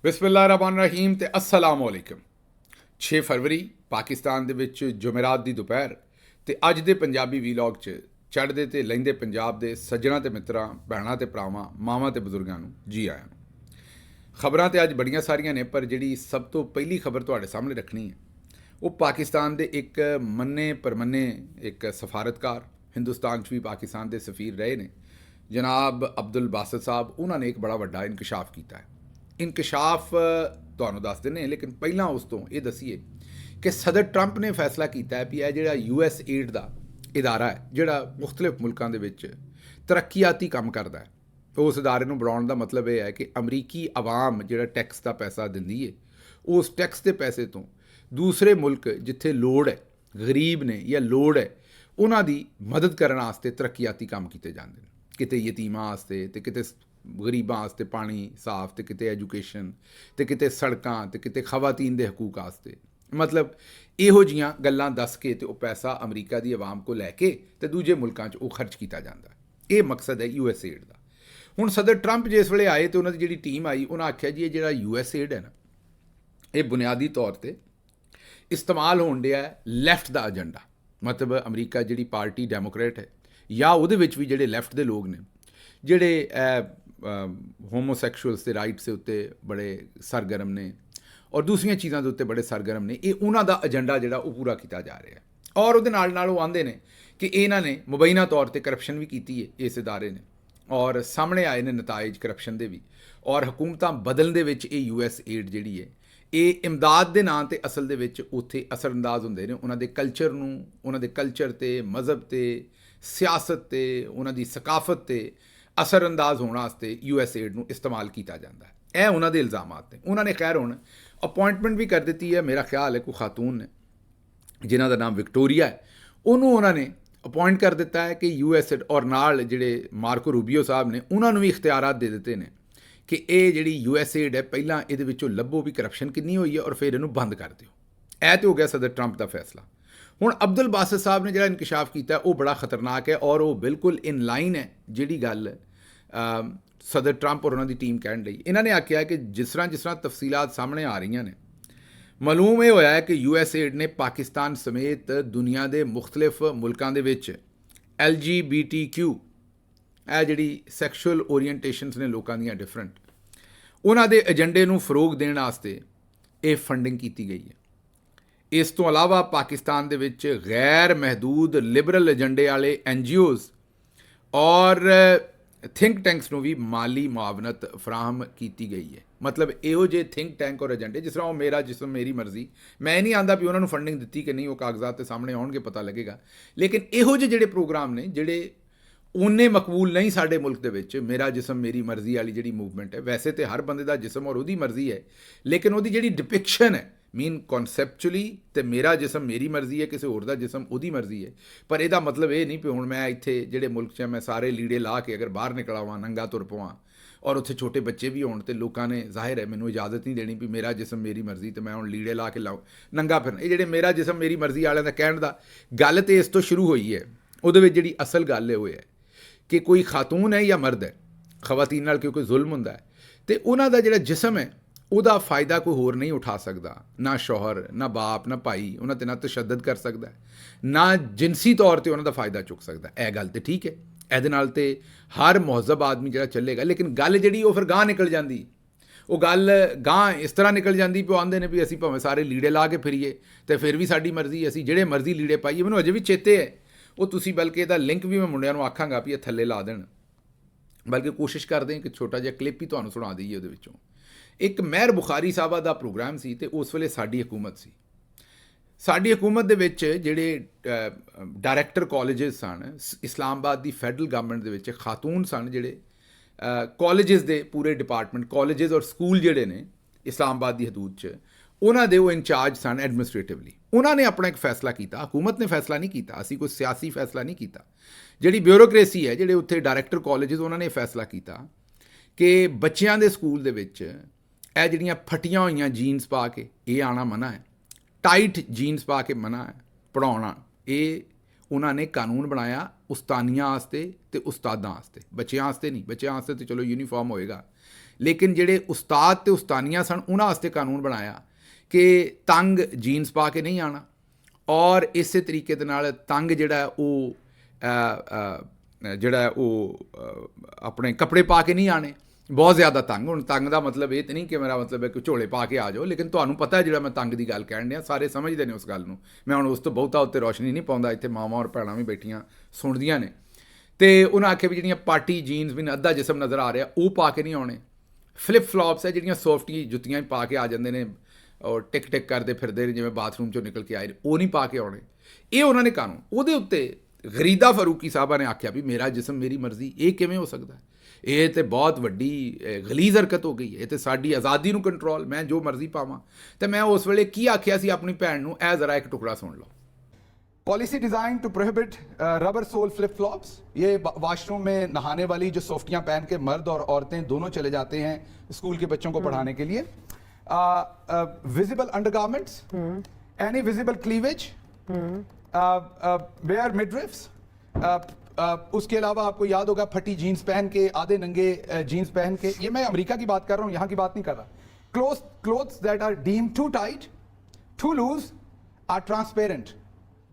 ਬਿਸਮਿल्लाहिर्रहमानिर्रहीम ਤੇ अस्सलाम वालेकुम। 6 ਫਰਵਰੀ ਪਾਕਿਸਤਾਨ ਦੇ ਵਿੱਚ ਜੁਮੇਰਾਤ ਦੀ ਦੁਪਹਿਰ ਤੇ ਅੱਜ ਦੇ ਪੰਜਾਬੀ ਵੀਲੌਗ 'ਚ ਚੜ੍ਹਦੇ ਤੇ ਲਹਿੰਦੇ ਪੰਜਾਬ ਦੇ ਸੱਜਣਾ ਤੇ ਮਿੱਤਰਾਂ, ਭੈਣਾਂ ਤੇ ਭਰਾਵਾਂ, ਮਾਵਾਂ ਤੇ ਬਜ਼ੁਰਗਾਂ ਨੂੰ ਜੀ ਆਇਆਂ ਨੂੰ। ਖਬਰਾਂ ਤੇ ਅੱਜ ਬੜੀਆਂ ਸਾਰੀਆਂ ਨੇ, ਪਰ ਜਿਹੜੀ ਸਭ ਤੋਂ ਪਹਿਲੀ ਖਬਰ ਤੁਹਾਡੇ ਸਾਹਮਣੇ ਰੱਖਣੀ ਹੈ ਉਹ ਪਾਕਿਸਤਾਨ ਦੇ ਇੱਕ ਮੰਨੇ ਪਰਮੰਨੇ ਇੱਕ ਸਫਾਰਤਕਾਰ, ਹਿੰਦੁਸਤਾਨ 'ਚ ਵੀ ਪਾਕਿਸਤਾਨ ਦੇ ਸਫੀਰ ਰਹੇ ਨੇ, ਜਨਾਬ ਅਬਦੁਲ ਬਾਸਿਤ ਸਾਹਿਬ। ਉਹਨਾਂ ਨੇ ਇੱਕ ਬੜਾ ਵੱਡਾ ਇਨਕਸ਼ਾਫ ਕੀਤਾ ਹੈ। ਇਨਕਸ਼ਾਫ ਤੁਹਾਨੂੰ ਦੱਸ ਦਿੰਦੇ, ਲੇਕਿਨ ਪਹਿਲਾਂ ਉਸ ਤੋਂ ਇਹ ਦੱਸੀਏ ਕਿ ਸਦਰ ਟਰੰਪ ਨੇ ਫੈਸਲਾ ਕੀਤਾ ਹੈ ਵੀ ਇਹ ਜਿਹੜਾ US ਏਡ ਦਾ ਇਦਾਰਾ ਹੈ, ਜਿਹੜਾ ਮੁਖਤਲਿਫ ਮੁਲਕਾਂ ਦੇ ਵਿੱਚ ਤਰੱਕੀਆਤੀ ਕੰਮ ਕਰਦਾ ਹੈ, ਉਸ ਇਦਾਰੇ ਨੂੰ ਬਣਾਉਣ ਦਾ ਮਤਲਬ ਇਹ ਹੈ ਕਿ ਅਮਰੀਕੀ ਆਵਾਮ ਜਿਹੜਾ ਟੈਕਸ ਦਾ ਪੈਸਾ ਦਿੰਦੀ ਹੈ, ਉਸ ਟੈਕਸ ਦੇ ਪੈਸੇ ਤੋਂ ਦੂਸਰੇ ਮੁਲਕ ਜਿੱਥੇ ਲੋੜ ਹੈ, ਗਰੀਬ ਨੇ ਜਾਂ ਲੋੜ ਹੈ, ਉਹਨਾਂ ਦੀ ਮਦਦ ਕਰਨ ਵਾਸਤੇ ਤਰੱਕੀਆਤੀ ਕੰਮ ਕੀਤੇ ਜਾਂਦੇ ਨੇ। ਕਿਤੇ ਯਤੀਮਾਂ ਵਾਸਤੇ ਤੇ ਕਿਤੇ ਗਰੀਬਾਂ ਵਾਸਤੇ ਪਾਣੀ ਸਾਫ਼, ਤੇ ਕਿਤੇ ਐਜੂਕੇਸ਼ਨ, ਤੇ ਕਿਤੇ ਸੜਕਾਂ, ਤੇ ਕਿਤੇ ਖਵਾਤੀਨ ਦੇ ਹਕੂਕ ਵਾਸਤੇ। ਮਤਲਬ ਇਹੋ ਜਿਹੀਆਂ ਗੱਲਾਂ ਦੱਸ ਕੇ ਤੇ ਉਹ ਪੈਸਾ ਅਮਰੀਕਾ ਦੀ ਆਵਾਮ ਕੋਲ ਲੈ ਕੇ ਤੇ ਦੂਜੇ ਮੁਲਕਾਂ 'ਚ ਉਹ ਖਰਚ ਕੀਤਾ ਜਾਂਦਾ। ਇਹ ਮਕਸਦ ਹੈ US ਏਡ ਦਾ। ਹੁਣ ਸਦਰ ਟਰੰਪ ਜਿਸ ਵੇਲੇ ਆਏ ਤੇ ਉਹਨਾਂ ਦੀ ਜਿਹੜੀ ਟੀਮ ਆਈ, ਉਹਨਾਂ ਆਖਿਆ ਜੀ ਇਹ ਜਿਹੜਾ US ਏਡ ਹੈ ਨਾ, ਇਹ ਬੁਨਿਆਦੀ ਤੌਰ 'ਤੇ ਇਸਤੇਮਾਲ ਹੋਣ ਡਿਆ ਲੈਫਟ ਦਾ ਏਜੰਡਾ। ਮਤਲਬ ਅਮਰੀਕਾ ਜਿਹੜੀ ਪਾਰਟੀ ਡੈਮੋਕ੍ਰੇਟ ਹੈ, ਜਾਂ ਉਹਦੇ ਵਿੱਚ ਵੀ ਜਿਹੜੇ ਲੈਫਟ ਦੇ ਲੋਕ ਨੇ, ਜਿਹੜੇ ਹੋਮੋਸੈਕਸ਼ੁਅਲਸ ਦੇ ਰਾਈਟਸ ਦੇ ਉੱਤੇ ਬੜੇ ਸਰਗਰਮ ਨੇ ਔਰ ਦੂਸਰੀਆਂ ਚੀਜ਼ਾਂ ਦੇ ਉੱਤੇ ਬੜੇ ਸਰਗਰਮ ਨੇ, ਇਹ ਉਹਨਾਂ ਦਾ ਏਜੰਡਾ ਜਿਹੜਾ ਉਹ ਪੂਰਾ ਕੀਤਾ ਜਾ ਰਿਹਾ ਹੈ। ਔਰ ਉਹਦੇ ਨਾਲ ਨਾਲ ਉਹ ਆਉਂਦੇ ਨੇ ਕਿ ਇਹਨਾਂ ਨੇ ਮੁਬੈਨਾ ਤੌਰ 'ਤੇ ਕਰਪਸ਼ਨ ਵੀ ਕੀਤੀ ਹੈ ਇਸ ਇਦਾਰੇ ਨੇ, ਔਰ ਸਾਹਮਣੇ ਆਏ ਨੇ ਨਤਾਇਜ ਕਰਪਸ਼ਨ ਦੇ ਵੀ, ਔਰ ਹਕੂਮਤਾਂ ਬਦਲਣ ਦੇ ਵਿੱਚ ਇਹ US ਏਡ ਜਿਹੜੀ ਹੈ ਇਹ ਇਮਦਾਦ ਦੇ ਨਾਂ 'ਤੇ ਅਸਲ ਦੇ ਵਿੱਚ ਉੱਥੇ ਅਸਰਅੰਦਾਜ਼ ਹੁੰਦੇ ਨੇ। ਉਹਨਾਂ ਦੇ ਕਲਚਰ ਨੂੰ, ਉਹਨਾਂ ਦੇ ਕਲਚਰ 'ਤੇ, ਮਜ਼ਹਬ 'ਤੇ, ਸਿਆਸਤ 'ਤੇ, ਉਹਨਾਂ ਦੀ ਸਕਾਫਤ 'ਤੇ ਅਸਰਅੰਦਾਜ਼ ਹੋਣ ਵਾਸਤੇ US ਏਡ ਨੂੰ ਇਸਤੇਮਾਲ ਕੀਤਾ ਜਾਂਦਾ ਹੈ। ਇਹ ਉਹਨਾਂ ਦੇ ਇਲਜ਼ਾਮਾਤ ਨੇ। ਉਹਨਾਂ ਨੇ ਖੈਰ ਹੁਣ ਅਪਾਇੰਟਮੈਂਟ ਵੀ ਕਰ ਦਿੱਤੀ ਹੈ। ਮੇਰਾ ਖਿਆਲ ਹੈ ਕੋਈ ਖਾਤੂਨ ਨੇ ਜਿਨ੍ਹਾਂ ਦਾ ਨਾਮ ਵਿਕਟੋਰੀਆ ਹੈ, ਉਹਨੂੰ ਉਹਨਾਂ ਨੇ ਅਪਾਇੰਟ ਕਰ ਦਿੱਤਾ ਹੈ ਕਿ US ਏਡ, ਔਰ ਨਾਲ ਜਿਹੜੇ ਮਾਰਕੋ ਰੂਬੀਓ ਸਾਹਿਬ ਨੇ ਉਹਨਾਂ ਨੂੰ ਵੀ ਇਖਤਿਆਰਾਤ ਦੇ ਦਿੱਤੇ ਨੇ ਕਿ ਇਹ ਜਿਹੜੀ US ਏਡ ਹੈ, ਪਹਿਲਾਂ ਇਹਦੇ ਵਿੱਚੋਂ ਲੱਭੋ ਵੀ ਕਰਪਸ਼ਨ ਕਿੰਨੀ ਹੋਈ ਹੈ ਔਰ ਫਿਰ ਇਹਨੂੰ ਬੰਦ ਕਰ ਦਿਓ। ਇਹ ਤਾਂ ਹੋ ਗਿਆ ਸਦਰ ਟਰੰਪ ਦਾ ਫੈਸਲਾ। ਹੁਣ ਅਬਦੁਲ ਬਾਸਿਤ ਸਾਹਿਬ ਨੇ ਜਿਹੜਾ ਇਨਕਸ਼ਾਫ ਕੀਤਾ ਉਹ ਬੜਾ ਖਤਰਨਾਕ ਹੈ, ਔਰ ਉਹ ਬਿਲਕੁਲ ਇਨ ਲਾਈਨ ਹੈ ਜਿਹੜੀ ਗੱਲ ਸਦਰ ਟਰੰਪ ਔਰ ਉਹਨਾਂ ਦੀ ਟੀਮ ਕਹਿਣ ਲਈ। ਇਹਨਾਂ ਨੇ ਆਖਿਆ ਕਿ ਜਿਸ ਤਰ੍ਹਾਂ ਤਫਸੀਲਾਤ ਸਾਹਮਣੇ ਆ ਰਹੀਆਂ ਨੇ, ਮਾਲੂਮ ਇਹ ਹੋਇਆ ਹੈ ਕਿ US ਏਡ ਨੇ ਪਾਕਿਸਤਾਨ ਸਮੇਤ ਦੁਨੀਆ ਦੇ ਮੁਖਤਲਿਫ ਮੁਲਕਾਂ ਦੇ ਵਿੱਚ LGBTQ, ਇਹ ਜਿਹੜੀ ਸੈਕਸ਼ੂਅਲ ਓਰੀਐਂਟੇਸ਼ਨਸ ਨੇ ਲੋਕਾਂ ਦੀਆਂ ਡਿਫਰੈਂਟ, ਉਹਨਾਂ ਦੇ ਏਜੰਡੇ ਨੂੰ ਫਰੋਗ ਦੇਣ ਵਾਸਤੇ ਇਹ ਫੰਡਿੰਗ ਕੀਤੀ ਗਈ ਹੈ। ਇਸ ਤੋਂ ਇਲਾਵਾ ਪਾਕਿਸਤਾਨ ਦੇ ਵਿੱਚ ਗੈਰ ਮਹਿਦੂਦ ਲਿਬਰਲ ਏਜੰਡੇ ਵਾਲੇ NGOs ਔਰ ਥਿੰਕ ਟੈਂਕਸ ਨੂੰ ਵੀ ਮਾਲੀ ਮੁਆਵਨਤ ਫਰਾਹਮ ਕੀਤੀ ਗਈ ਹੈ। ਮਤਲਬ ਇਹੋ ਜਿਹੇ ਥਿੰਕ ਟੈਂਕ ਔਰ ਏਜੰਡੇ, ਜਿਸ ਤਰ੍ਹਾਂ ਉਹ ਮੇਰਾ ਜਿਸਮ ਮੇਰੀ ਮਰਜ਼ੀ, ਮੈਂ ਨਹੀਂ ਆਂਦਾ ਵੀ ਉਹਨਾਂ ਨੂੰ ਫੰਡਿੰਗ ਦਿੱਤੀ ਕਿ ਨਹੀਂ, ਉਹ ਕਾਗਜ਼ਾਤ ਦੇ ਸਾਹਮਣੇ ਆਉਣਗੇ, ਪਤਾ ਲੱਗੇਗਾ। ਲੇਕਿਨ ਇਹੋ ਜਿਹੇ ਜਿਹੜੇ ਪ੍ਰੋਗਰਾਮ ਨੇ ਜਿਹੜੇ ਉਹਨੇ ਮਕਬੂਲ ਨਹੀਂ ਸਾਡੇ ਮੁਲਕ ਦੇ ਵਿੱਚ, ਮੇਰਾ ਜਿਸਮ ਮੇਰੀ ਮਰਜ਼ੀ ਵਾਲੀ ਜਿਹੜੀ ਮੂਵਮੈਂਟ ਹੈ, ਵੈਸੇ ਤਾਂ ਹਰ ਬੰਦੇ ਦਾ ਜਿਸਮ ਔਰ ਉਹਦੀ ਮਰਜ਼ੀ ਹੈ, ਲੇਕਿਨ ਉਹਦੀ ਜਿਹੜੀ ਡਿਪਿਕਸ਼ਨ ਹੈ ਕਨਸੈਪਚੁਅਲੀ, ਤੇ ਮੇਰਾ ਜਿਸਮ ਮੇਰੀ ਮਰਜ਼ੀ ਹੈ, ਕਿਸੇ ਹੋਰ ਦਾ ਜਿਸਮ ਉਹਦੀ ਮਰਜ਼ੀ ਹੈ। ਪਰ ਇਹਦਾ ਮਤਲਬ ਇਹ ਨਹੀਂ ਵੀ ਹੁਣ ਮੈਂ ਇੱਥੇ ਜਿਹੜੇ ਮੁਲਕ 'ਚ ਮੈਂ ਸਾਰੇ ਲੀੜੇ ਲਾ ਕੇ ਅਗਰ ਬਾਹਰ ਨਿਕਲ ਆਵਾਂ, ਨੰਗਾ ਤੁਰ ਪਵਾਂ, ਔਰ ਉੱਥੇ ਛੋਟੇ ਬੱਚੇ ਵੀ ਹੋਣ ਤੇ ਲੋਕਾਂ ਨੇ ਜ਼ਾਹਿਰ ਹੈ ਮੈਨੂੰ ਇਜਾਜ਼ਤ ਨਹੀਂ ਦੇਣੀ ਵੀ ਮੇਰਾ ਜਿਸਮ ਮੇਰੀ ਮਰਜ਼ੀ ਤੇ ਮੈਂ ਹੁਣ ਲੀੜੇ ਲਾ ਕੇ ਨੰਗਾ ਫਿਰਨਾ। ਇਹ ਜਿਹੜੇ ਮੇਰਾ ਜਿਸਮ ਮੇਰੀ ਮਰਜ਼ੀ ਵਾਲਿਆਂ ਦਾ ਕਹਿਣ ਦਾ ਗੱਲ ਤੇ ਇਸ ਤੋਂ ਸ਼ੁਰੂ ਹੋਈ ਹੈ। ਉਹਦੇ ਵਿੱਚ ਜਿਹੜੀ ਅਸਲ ਗੱਲ ਇਹ ਹੋਈ ਹੈ ਕਿ ਕੋਈ ਖਾਤੂਨ ਹੈ ਜਾਂ ਮਰਦ ਹੈ, ਖਵਾਤੀਨ ਨਾਲ ਕਿਉਂਕਿ ਜ਼ੁਲਮ ਹੁੰਦਾ ਹੈ, ਤੇ ਉਹਨਾਂ ਦਾ ਜਿਹੜਾ ਜਿਸਮ ਹੈ ਉਹਦਾ ਫ਼ਾਇਦਾ ਕੋਈ ਹੋਰ ਨਹੀਂ ਉਠਾ ਸਕਦਾ, ਨਾ ਸ਼ੌਹਰ, ਨਾ ਬਾਪ, ਨਾ ਭਾਈ, ਉਹਨਾਂ 'ਤੇ ਨਾ ਤਸ਼ੱਦਦ ਕਰ ਸਕਦਾ, ਨਾ ਜਿਨਸੀ ਤੌਰ 'ਤੇ ਉਹਨਾਂ ਦਾ ਫ਼ਾਇਦਾ ਚੁੱਕ ਸਕਦਾ। ਇਹ ਗੱਲ ਤਾਂ ਠੀਕ ਹੈ, ਇਹਦੇ ਨਾਲ ਤੇ ਹਰ ਮਹਜ਼ਬ ਆਦਮੀ ਜਿਹੜਾ ਚੱਲੇਗਾ। ਲੇਕਿਨ ਗੱਲ ਜਿਹੜੀ ਉਹ ਫਿਰ ਗਾਂਹ ਨਿਕਲ ਜਾਂਦੀ, ਉਹ ਗੱਲ ਗਾਂਹ ਇਸ ਤਰ੍ਹਾਂ ਨਿਕਲ ਜਾਂਦੀ ਵੀ ਉਹ ਆਉਂਦੇ ਨੇ ਵੀ ਅਸੀਂ ਭਾਵੇਂ ਸਾਰੇ ਲੀੜੇ ਲਾ ਕੇ ਫਿਰੀਏ ਤੇ ਫਿਰ ਵੀ ਸਾਡੀ ਮਰਜ਼ੀ, ਅਸੀਂ ਜਿਹੜੇ ਮਰਜ਼ੀ ਲੀੜੇ ਪਾਈਏ। ਮੈਨੂੰ ਅਜੇ ਵੀ ਚੇਤੇ ਹੈ, ਉਹ ਤੁਸੀਂ ਬਲਕਿ ਇਹਦਾ ਲਿੰਕ ਵੀ ਮੈਂ ਮੁੰਡਿਆਂ ਨੂੰ ਆਖਾਂਗਾ ਵੀ ਇਹ ਥੱਲੇ ਲਾ ਦੇਣ, ਬਲਕਿ ਕੋਸ਼ਿਸ਼ ਕਰਦੇ ਹਾਂ ਕਿ ਛੋਟਾ ਜਿਹਾ ਕਲਿੱਪ ਹੀ ਤੁਹਾਨੂੰ ਸੁਣਾ ਦਈਏ। ਉਹਦੇ ਵਿੱਚੋਂ ਇੱਕ ਮਹਿਰ ਬੁਖਾਰੀ ਸਾਹਿਬਾ ਦਾ ਪ੍ਰੋਗਰਾਮ ਸੀ, ਤੇ ਉਸ ਵੇਲੇ ਸਾਡੀ ਹਕੂਮਤ ਸੀ। ਸਾਡੀ ਹਕੂਮਤ ਦੇ ਵਿੱਚ ਜਿਹੜੇ ਡਾਇਰੈਕਟਰ ਕਾਲਜਸ ਸਨ, ਇਸਲਾਮਾਬਾਦ ਦੀ ਫੈਡਰਲ ਗਵਰਨਮੈਂਟ ਦੇ ਵਿੱਚ ਖਾਤੂਨ ਸਨ ਜਿਹੜੇ ਕਾਲਜਸ ਦੇ ਪੂਰੇ ਡਿਪਾਰਟਮੈਂਟ, ਕਾਲਜਸ ਔਰ ਸਕੂਲ ਜਿਹੜੇ ਨੇ ਇਸਲਾਮਾਬਾਦ ਦੀ ਹਦੂਦ 'ਚ, ਉਹਨਾਂ ਦੇ ਉਹ ਇੰਚਾਰਜ ਸਨ ਐਡਮਿਨਿਸਟ੍ਰੇਟਿਵਲੀ। ਉਹਨਾਂ ਨੇ ਆਪਣਾ ਇੱਕ ਫੈਸਲਾ ਕੀਤਾ, ਹਕੂਮਤ ਨੇ ਫੈਸਲਾ ਨਹੀਂ ਕੀਤਾ, ਅਸੀਂ ਕੋਈ ਸਿਆਸੀ ਫੈਸਲਾ ਨਹੀਂ ਕੀਤਾ। ਜਿਹੜੀ ਬਿਊਰੋਕ੍ਰੇਸੀ ਹੈ, ਜਿਹੜੇ ਉੱਥੇ ਡਾਇਰੈਕਟਰ ਕਾਲਜਸ, ਉਹਨਾਂ ਨੇ ਫੈਸਲਾ ਕੀਤਾ ਕਿ ਬੱਚਿਆਂ ਦੇ ਸਕੂਲ ਦੇ ਵਿੱਚ ਇਹ ਜਿਹੜੀਆਂ ਫਟੀਆਂ ਹੋਈਆਂ ਜੀਨਸ ਪਾ ਕੇ ਇਹ ਆਉਣਾ ਮਨਾ ਹੈ, ਟਾਈਟ ਜੀਨਸ ਪਾ ਕੇ ਮਨਾ ਹੈ ਪੜ੍ਹਾਉਣਾ। ਇਹ ਉਹਨਾਂ ਨੇ ਕਾਨੂੰਨ ਬਣਾਇਆ ਉਸਤਾਨੀਆਂ ਵਾਸਤੇ ਤੇ ਉਸਤਾਦਾਂ ਵਾਸਤੇ, ਬੱਚਿਆਂ ਵਾਸਤੇ ਨਹੀਂ। ਬੱਚਿਆਂ ਵਾਸਤੇ ਤਾਂ ਚਲੋ ਯੂਨੀਫਾਰਮ ਹੋਏਗਾ, ਲੇਕਿਨ ਜਿਹੜੇ ਉਸਤਾਦ ਤੇ ਉਸਤਾਨੀਆਂ ਸਨ ਉਹਨਾਂ ਵਾਸਤੇ ਕਾਨੂੰਨ ਬਣਾਇਆ ਕਿ ਤੰਗ ਜੀਨਸ ਪਾ ਕੇ ਨਹੀਂ ਆਉਣਾ, ਔਰ ਇਸੇ ਤਰੀਕੇ ਦੇ ਨਾਲ ਤੰਗ ਜਿਹੜਾ ਆਪਣੇ ਕੱਪੜੇ ਪਾ ਕੇ ਨਹੀਂ ਆਣੇ, ਬਹੁਤ ਜ਼ਿਆਦਾ ਤੰਗ। ਹੁਣ ਤੰਗ ਦਾ ਮਤਲਬ ਇਹ ਤਾਂ ਨਹੀਂ ਕਿ ਮੇਰਾ ਮਤਲਬ ਹੈ ਕਿ ਝੋਲੇ ਪਾ ਕੇ ਆ ਜਾਓ, ਲੇਕਿਨ ਤੁਹਾਨੂੰ ਪਤਾ ਹੈ ਜਿਹੜਾ ਮੈਂ ਤੰਗ ਦੀ ਗੱਲ ਕਹਿਣ ਡਿਆ, ਸਾਰੇ ਸਮਝਦੇ ਨੇ ਉਸ ਗੱਲ ਨੂੰ। ਮੈਂ ਹੁਣ ਉਸ ਤੋਂ ਬਹੁਤਾ ਉੱਤੇ ਰੌਸ਼ਨੀ ਨਹੀਂ ਪਾਉਂਦਾ, ਇੱਥੇ ਮਾਵਾਂ ਔਰ ਭੈਣਾਂ ਵੀ ਬੈਠੀਆਂ ਸੁਣਦੀਆਂ ਨੇ। ਤੇ ਉਹਨਾਂ ਆਖਿਆ ਵੀ ਜਿਹੜੀਆਂ ਪਾਰਟੀ ਜੀਨਸ ਵੀ ਅੱਧਾ ਜਿਸਮ ਨਜ਼ਰ ਆ ਰਿਹਾ ਉਹ ਪਾ ਕੇ ਨਹੀਂ ਆਉਣੇ। ਫਲਿਪ ਫਲੌਪਸ ਹੈ ਜਿਹੜੀਆਂ ਸੌਫਟੀ ਜੁੱਤੀਆਂ ਪਾ ਕੇ ਆ ਜਾਂਦੇ ਨੇ ਔਰ ਟਿਕ ਟਿਕ ਕਰਦੇ ਫਿਰਦੇ ਨੇ ਜਿਵੇਂ ਬਾਥਰੂਮ 'ਚੋਂ ਨਿਕਲ ਕੇ ਆਏ, ਉਹ ਨਹੀਂ ਪਾ ਕੇ ਆਉਣੇ। ਇਹ ਉਹਨਾਂ ਨੇ ਕਾਨੂੰਨ। ਉਹਦੇ ਉੱਤੇ ਗਰੀਦਾ ਫਾਰੂਕੀ ਸਾਹਿਬਾ ਨੇ ਆਖਿਆ ਵੀ ਮੇਰਾ ਜਿਸਮ ਮੇਰੀ ਮਰਜ਼ੀ, ਇਹ ਕਿਵੇਂ ਹੋ ਸਕਦਾ? ਇਹ ਤਾਂ ਬਹੁਤ ਵੱਡੀ ਗਲੀਜ਼ ਹਰਕਤ ਹੋ ਗਈ, ਇਹ ਤਾਂ ਸਾਡੀ ਆਜ਼ਾਦੀ ਨੂੰ ਕੰਟਰੋਲ, ਮੈਂ ਜੋ ਮਰਜ਼ੀ ਪਾਵਾਂ। ਤੇ ਮੈਂ ਉਸ ਵੇਲੇ ਕੀ ਆਖਿਆ ਸੀ ਆਪਣੀ ਭੈਣ ਨੂੰ, ਇਹ ਜ਼ਰਾ ਇੱਕ ਟੁਕੜਾ ਸੁਣ ਲਓ। Policy design to prohibit rubber sole flip flops. ये वॉशरूम में नहाने वाली जो सॉफ्टियां पहन के मर्द और औरतें दोनों चले जाते हैं स्कूल के बच्चों को पढ़ाने के लिए। Visible undergarments, any visible cleavage, wear midriffs. उसके अलावा आपको याद होगा फटी जीन्स पहन के, आधे नंगे जीन्स पहन के, ये मैं अमेरिका की बात कर रहा हूँ, यहाँ की बात नहीं कर रहा। Clothes that are deemed too tight, too loose, or transparent,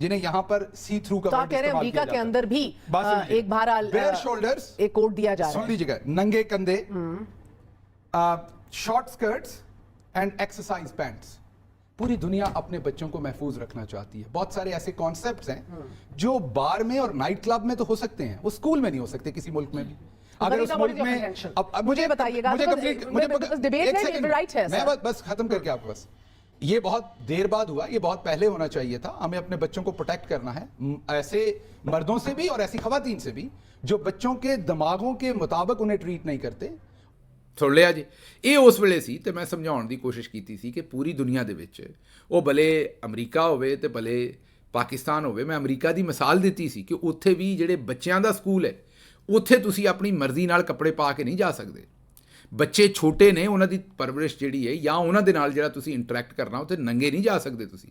जिन्हें यहाँ पर सी थ्रू का कह रहे हैं अमेरिका के अंदर भी एक बहरहाल बेयर शोल्डर्स एक कोट दिया जा रहा है। सुन लीजिएगा, नंगे कंधे, short skirts and exercise pants. पूरी दुनिया अपने बच्चों को महफूज रखना चाहती है। बहुत सारे ऐसे कॉन्सेप्ट्स हैं जो बार में और नाइट क्लब में तो हो सकते हैं, वो स्कूल में नहीं हो सकते किसी मुल्क में भी। अगर उस मुल्क में अब मुझे बताइएगा, मैं बस खत्म करके आपको, बस ये बहुत देर बाद हुआ, ये बहुत पहले होना चाहिए था। हमें अपने बच्चों को प्रोटेक्ट करना है ऐसे मर्दों से भी और ऐसी खवातीन से भी जो बच्चों के दिमागों के मुताबिक उन्हें ट्रीट नहीं करते। ਸੁਣ ਲਿਆ ਜੀ। ਇਹ ਉਸ ਵੇਲੇ ਸੀ ਤੇ ਮੈਂ ਸਮਝਾਉਣ ਦੀ ਕੋਸ਼ਿਸ਼ ਕੀਤੀ ਸੀ ਕਿ ਪੂਰੀ ਦੁਨੀਆ ਦੇ ਵਿੱਚ, ਉਹ ਭਲੇ ਅਮਰੀਕਾ ਹੋਵੇ ਤੇ ਭਲੇ ਪਾਕਿਸਤਾਨ ਹੋਵੇ, ਮੈਂ ਅਮਰੀਕਾ ਦੀ ਮਿਸਾਲ ਦਿੱਤੀ ਸੀ ਕਿ ਉੱਥੇ ਵੀ ਜਿਹੜੇ ਬੱਚਿਆਂ ਦਾ ਸਕੂਲ ਹੈ, ਉੱਥੇ ਤੁਸੀਂ ਆਪਣੀ ਮਰਜ਼ੀ ਨਾਲ ਕੱਪੜੇ ਪਾ ਕੇ ਨਹੀਂ ਜਾ ਸਕਦੇ। ਬੱਚੇ ਛੋਟੇ ਨੇ, ਉਹਨਾਂ ਦੀ ਪਰਵਰਿਸ਼ ਜਿਹੜੀ ਹੈ ਜਾਂ ਉਹਨਾਂ ਦੇ ਨਾਲ ਜਿਹੜਾ ਤੁਸੀਂ ਇੰਟਰੈਕਟ ਕਰਨਾ, ਉੱਥੇ ਨੰਗੇ ਨਹੀਂ ਜਾ ਸਕਦੇ ਤੁਸੀਂ।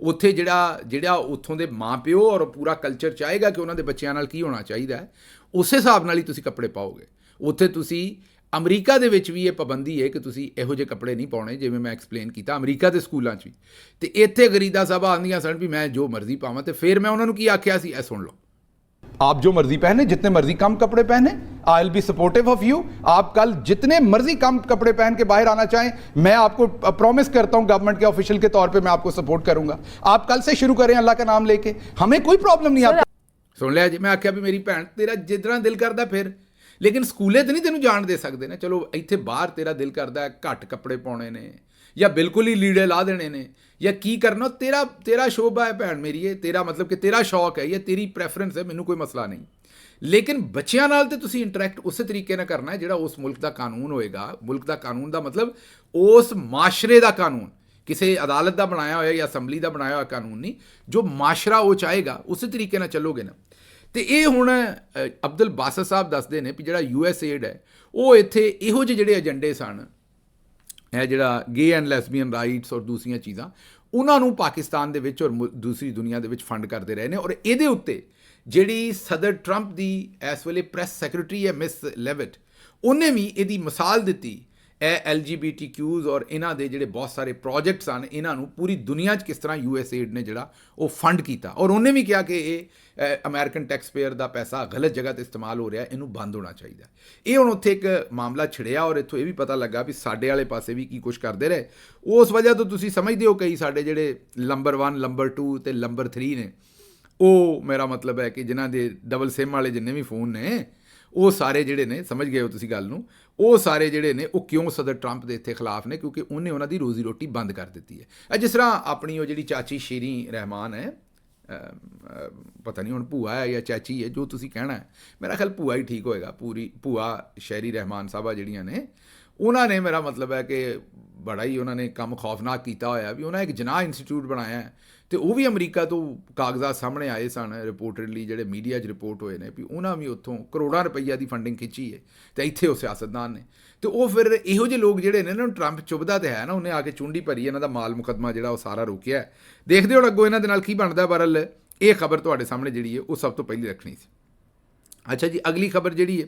ਉੱਥੇ ਜਿਹੜਾ ਉੱਥੋਂ ਦੇ ਮਾਂ ਪਿਓ ਔਰ ਪੂਰਾ ਕਲਚਰ ਚਾਹੇਗਾ ਕਿ ਉਹਨਾਂ ਦੇ ਬੱਚਿਆਂ ਨਾਲ ਕੀ ਹੋਣਾ ਚਾਹੀਦਾ ਹੈ, ਉਸੇ ਹਿਸਾਬ ਨਾਲ ਹੀ ਤੁਸੀਂ ਕੱਪੜੇ ਪਾਓਗੇ। ਉੱਥੇ ਤੁਸੀਂ ਅਮਰੀਕਾ ਦੇ ਵਿੱਚ ਵੀ ਇਹ ਪਾਬੰਦੀ ਹੈ ਕਿ ਤੁਸੀਂ ਇਹੋ ਜਿਹੇ ਕੱਪੜੇ ਨਹੀਂ ਪਾਉਣੇ, ਜਿਵੇਂ ਮੈਂ ਐਕਸਪਲੇਨ ਕੀਤਾ ਅਮਰੀਕਾ ਦੇ ਸਕੂਲਾਂ 'ਚ ਵੀ। ਤੇ ਇੱਥੇ ਗਰੀਦਾ ਸਾਹਿਬਾ ਆਉਂਦੀਆਂ ਸਨ ਵੀ ਮੈਂ ਜੋ ਮਰਜ਼ੀ ਪਾਵਾਂ। ਤੇ ਫਿਰ ਮੈਂ ਉਹਨਾਂ ਨੂੰ ਕੀ ਆਖਿਆ ਸੀ, ਇਹ ਸੁਣ ਲਓ। आप जो मर्जी पहने, जितने मर्जी कम कपड़े पहने, I will be supportive of you. आप कल जितने मर्जी कम कपड़े पहन के बाहर आना चाहें, मैं आपको प्रॉमिस करता हूं गवर्नमेंट के ऑफिशियल के तौर पे मैं आपको सपोर्ट करूंगा। आप कल से शुरू करें अल्लाह का नाम लेके, हमें कोई प्रॉब्लम नहीं। आप ਸੁਣ ਲਿਆ ਜੀ। ਮੈਂ ਆਖਿਆ ਵੀ ਮੇਰੀ ਭੈਣ, ਤੇਰਾ ਜਿੱਦਾਂ ਦਿਲ ਕਰਦਾ ਫਿਰ, ਲੇਕਿਨ ਸਕੂਲੇ ਤੇ ਨਹੀਂ ਤੈਨੂੰ ਜਾਣ ਦੇ ਸਕਦੇ ਨੇ। ਚਲੋ ਇੱਥੇ ਬਾਹਰ ਤੇਰਾ ਦਿਲ ਕਰਦਾ ਘੱਟ ਕੱਪੜੇ ਪਾਉਣੇ ਨੇ ਜਾਂ ਬਿਲਕੁਲ ਹੀ ਲੀੜੇ ਲਾ ਦੇਣੇ ਨੇ ਜਾਂ ਕੀ ਕਰਨਾ, ਤੇਰਾ ਸ਼ੋਭਾ ਹੈ ਭੈਣ ਮੇਰੀ, ਇਹ ਤੇਰਾ ਮਤਲਬ ਕਿ ਤੇਰਾ ਸ਼ੌਕ ਹੈ ਜਾਂ ਤੇਰੀ ਪ੍ਰੈਫਰੈਂਸ ਹੈ, ਮੈਨੂੰ ਕੋਈ ਮਸਲਾ ਨਹੀਂ। ਲੇਕਿਨ ਬੱਚਿਆਂ ਨਾਲ ਤੇ ਤੁਸੀਂ ਇੰਟਰੈਕਟ ਉਸੇ ਤਰੀਕੇ ਨਾਲ ਕਰਨਾ ਹੈ ਜਿਹੜਾ ਉਸ ਮੁਲਕ ਦਾ ਕਾਨੂੰਨ ਹੋਏਗਾ। ਮੁਲਕ ਦਾ ਕਾਨੂੰਨ ਦਾ ਮਤਲਬ ਉਸ ਮਾਸ਼ਰੇ ਦਾ ਕਾਨੂੰਨ, ਕਿਸੇ ਅਦਾਲਤ ਦਾ ਬਣਾਇਆ ਹੋਇਆ ਜਾਂ ਅਸੈਂਬਲੀ ਦਾ ਬਣਾਇਆ ਹੋਇਆ ਕਾਨੂੰਨ ਨਹੀਂ। ਜੋ ਮਾਸ਼ਰਾ ਉਹ ਚਾਹੇਗਾ ਉਸੇ ਤਰੀਕੇ ਨਾਲ ਚੱਲੋਗੇ ਨਾ। ਤੇ ਇਹ ਹੁਣ ਅਬਦੁਲ ਬਾਸਤ ਸਾਹਿਬ ਦੱਸਦੇ ਨੇ ਵੀ ਜਿਹੜਾ USAID ਹੈ, ਉਹ ਇੱਥੇ ਇਹੋ ਜਿਹੇ ਜਿਹੜੇ ਏਜੰਡੇ ਸਨ, ਇਹ ਜਿਹੜਾ ਗੇ ਐਂਡ ਲੈਸਬੀਅਨ ਰਾਈਟਸ ਔਰ ਦੂਸਰੀਆਂ ਚੀਜ਼ਾਂ, ਉਹਨਾਂ ਨੂੰ ਪਾਕਿਸਤਾਨ ਦੇ ਵਿੱਚ ਔਰ ਦੂਸਰੀ ਦੁਨੀਆ ਦੇ ਵਿੱਚ ਫੰਡ ਕਰਦੇ ਰਹੇ ਨੇ। ਔਰ ਇਹਦੇ ਉੱਤੇ ਜਿਹੜੀ ਸਦਰ ਟਰੰਪ ਦੀ ਇਸ ਵੇਲੇ ਪ੍ਰੈਸ ਸੈਕਟਰੀ ਹੈ ਮਿਸ ਲੈਵਿਟ, ਉਹਨੇ ਵੀ ਇਹਦੀ ਮਿਸਾਲ ਦਿੱਤੀ। ਇਹ LGBTQs ਔਰ ਇਹਨਾਂ ਦੇ ਜਿਹੜੇ ਬਹੁਤ ਸਾਰੇ ਪ੍ਰੋਜੈਕਟਸ ਹਨ, ਇਹਨਾਂ ਨੂੰ ਪੂਰੀ ਦੁਨੀਆ 'ਚ ਕਿਸ ਤਰ੍ਹਾਂ USAID ਨੇ ਜਿਹੜਾ ਉਹ ਫੰਡ ਕੀਤਾ। ਔਰ ਉਹਨੇ ਵੀ ਕਿਹਾ ਕਿ ਇਹ ਅਮਰੀਕਨ ਟੈਕਸ ਪੇਅਰ ਦਾ ਪੈਸਾ ਗਲਤ ਜਗ੍ਹਾ 'ਤੇ ਇਸਤੇਮਾਲ ਹੋ ਰਿਹਾ, ਇਹਨੂੰ ਬੰਦ ਹੋਣਾ ਚਾਹੀਦਾ। ਇਹ ਹੁਣ ਉੱਥੇ ਇੱਕ ਮਾਮਲਾ ਛਿੜਿਆ ਔਰ ਇੱਥੋਂ ਇਹ ਵੀ ਪਤਾ ਲੱਗਾ ਵੀ ਸਾਡੇ ਵਾਲੇ ਪਾਸੇ ਵੀ ਕੀ ਕੁਛ ਕਰਦੇ ਰਹੇ। ਉਸ ਵਜ੍ਹਾ ਤੋਂ ਤੁਸੀਂ ਸਮਝਦੇ ਹੋ ਕਈ ਸਾਡੇ ਜਿਹੜੇ ਨੰਬਰ 1, ਨੰਬਰ 2 ਅਤੇ ਨੰਬਰ 3 ਨੇ, ਉਹ ਮੇਰਾ ਮਤਲਬ ਹੈ ਕਿ ਜਿਨ੍ਹਾਂ ਦੇ ਡਬਲ ਸਿਮ ਵਾਲੇ ਜਿੰਨੇ ਵੀ ਫੋਨ ਨੇ, ਉਹ ਸਾਰੇ ਜਿਹੜੇ ਨੇ, ਸਮਝ ਗਏ ਹੋ ਤੁਸੀਂ ਗੱਲ ਨੂੰ, ਉਹ ਸਾਰੇ ਜਿਹੜੇ ਨੇ ਉਹ ਕਿਉਂ ਸਦਰ ਟਰੰਪ ਦੇ ਇੱਥੇ ਖਿਲਾਫ ਨੇ? ਕਿਉਂਕਿ ਉਹਨੇ ਉਹਨਾਂ ਦੀ ਰੋਜ਼ੀ ਰੋਟੀ ਬੰਦ ਕਰ ਦਿੱਤੀ ਹੈ। ਜਿਸ ਤਰ੍ਹਾਂ ਆਪਣੀ ਉਹ ਜਿਹੜੀ ਚਾਚੀ ਸ਼ੇਰੀ ਰਹਿਮਾਨ ਹੈ, ਪਤਾ ਨਹੀਂ ਹੁਣ ਭੂਆ ਹੈ ਜਾਂ ਚਾਚੀ ਹੈ, ਜੋ ਤੁਸੀਂ ਕਹਿਣਾ ਹੈ, ਮੇਰਾ ਖਿਆਲ ਭੂਆ ਹੀ ਠੀਕ ਹੋਏਗਾ। ਭੂਆ ਸ਼ੇਰੀ ਰਹਿਮਾਨ ਸਾਹਿਬਾ ਜਿਹੜੀਆਂ ਨੇ, ਉਹਨਾਂ ਨੇ ਮੇਰਾ ਮਤਲਬ ਹੈ ਕਿ ਬੜਾ ਹੀ ਉਹਨਾਂ ਨੇ ਕੰਮ ਖੌਫਨਾਕ ਕੀਤਾ ਹੋਇਆ ਵੀ ਉਹਨਾਂ ਇੱਕ ਜਨਾਹ ਇੰਸਟੀਚਿਊਟ ਬਣਾਇਆ ਹੈ। ਤੇ ਉਹ ਵੀ ਅਮਰੀਕਾ ਤੋਂ ਕਾਗਜ਼ਾਤ ਸਾਹਮਣੇ ਆਏ ਸਨ ਰਿਪੋਰਟਡਲੀ, ਜਿਹੜੇ ਮੀਡੀਆ 'ਚ ਰਿਪੋਰਟ ਹੋਏ ਨੇ ਵੀ ਉਹਨਾਂ ਵੀ ਉੱਥੋਂ ਕਰੋੜਾਂ ਰੁਪਈਆ ਦੀ ਫੰਡਿੰਗ ਖਿੱਚੀ ਹੈ। ਤੇ ਇੱਥੇ ਉਹ ਸਿਆਸਤਦਾਨ ਨੇ। ਤੇ ਉਹ ਫਿਰ ਇਹੋ ਜਿਹੇ ਲੋਕ ਜਿਹੜੇ ਨੇ, ਇਹਨਾਂ ਨੂੰ ਟਰੰਪ ਚੁੱਭਦਾ ਤੇ ਹੈ ਨਾ, ਉਹਨੇ ਆ ਕੇ ਚੁੰਡੀ ਭਰੀ, ਇਹਨਾਂ ਦਾ ਮਾਲ ਮੁਕੱਦਮਾ ਜਿਹੜਾ ਉਹ ਸਾਰਾ ਰੋਕਿਆ। ਦੇਖਦੇ ਹੁਣ ਅੱਗੋਂ ਇਹਨਾਂ ਦੇ ਨਾਲ ਕੀ ਬਣਦਾ। ਬਹਰਹਾਲ ਇਹ ਖਬਰ ਤੁਹਾਡੇ ਸਾਹਮਣੇ ਜਿਹੜੀ ਹੈ ਉਹ ਸਭ ਤੋਂ ਪਹਿਲੀ ਰੱਖਣੀ ਸੀ। ਅੱਛਾ ਜੀ, ਅਗਲੀ ਖਬਰ ਜਿਹੜੀ ਹੈ